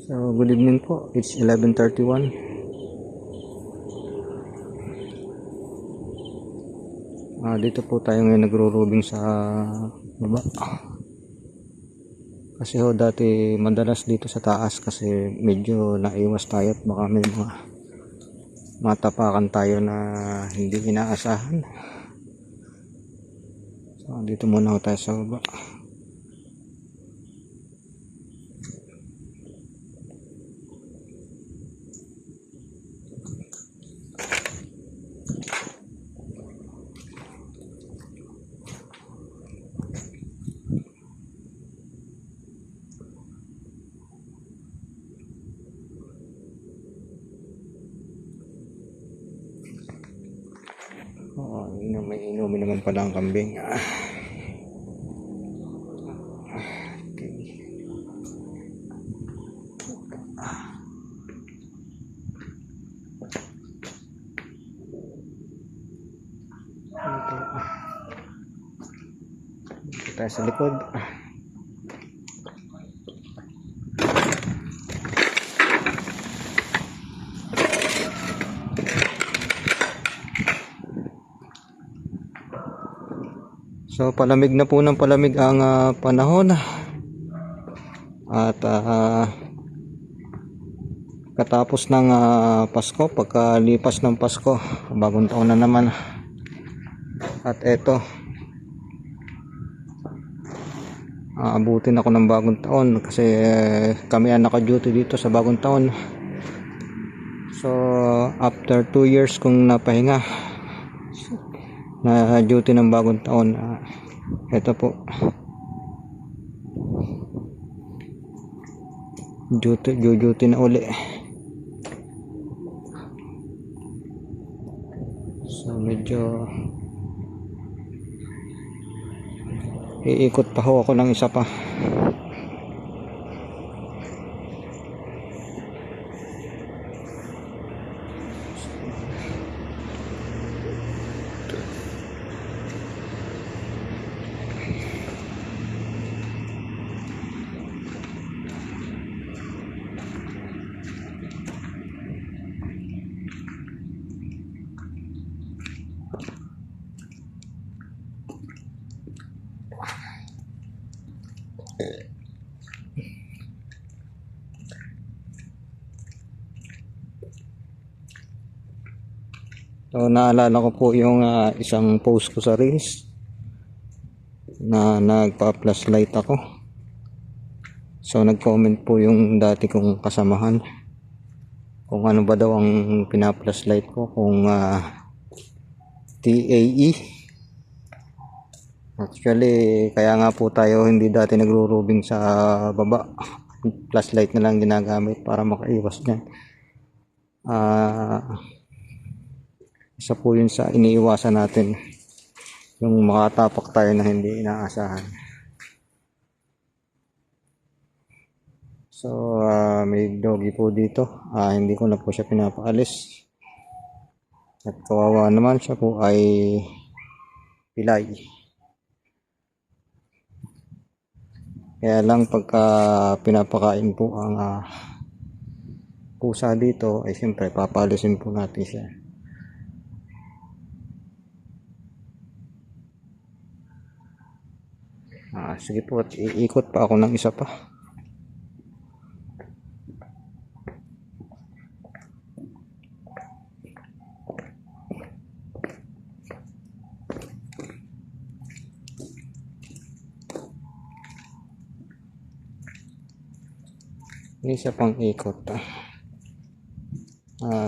So, good evening po. It's 11:31. Dito po tayo ngayon nagro-robing sa baba. Kasi dati madalas dito sa taas kasi medyo naiwas tayo at baka may mga matapakan tayo na hindi inaasahan. So, dito muna tayo sa baba. May inumin naman pala ang kambing. Okay. Dito tayo sa likod. So palamig na po ng palamig ang panahon at katapos ng Pasko, pagkalipas ng Pasko, bagong taon na naman. At eto, abutin ako ng bagong taon kasi kami ang naka-duty dito sa bagong taon. So after 2 years kong napahinga na duty ng bagong taon, ito po, duty na uli. So medyo iikot pa ako ng isa pa. So naalala ko po yung isang post ko sa Reels na nagpa-flashlight ako. So nag-comment po yung dati kong kasamahan kung ano ba daw ang pina-flashlight ko, kung TAE. Actually kaya nga po tayo hindi dati nagro-robing sa baba. Flashlight na lang ginagamit para makaiwas niyan. Isa po yun sa iniiwasan natin, yung makatapak tayo na hindi inaasahan. So may doggy po dito, hindi ko na po siya pinapaalis at kawawa naman, siya po ay pilay. Kaya lang pagka pinapakain po ang pusa dito ay siyempre papaalisin po natin siya. Sige po, at iikot pa ako ng isa pa. Isa pang ikot.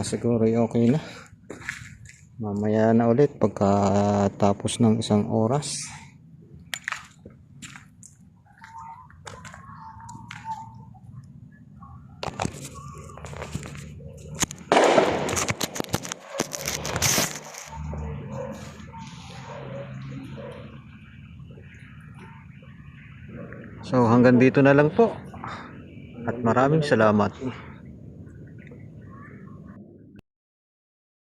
Siguro okay na. Mamaya na ulit pagkatapos ng 1 oras. So hanggang dito na lang po at maraming salamat.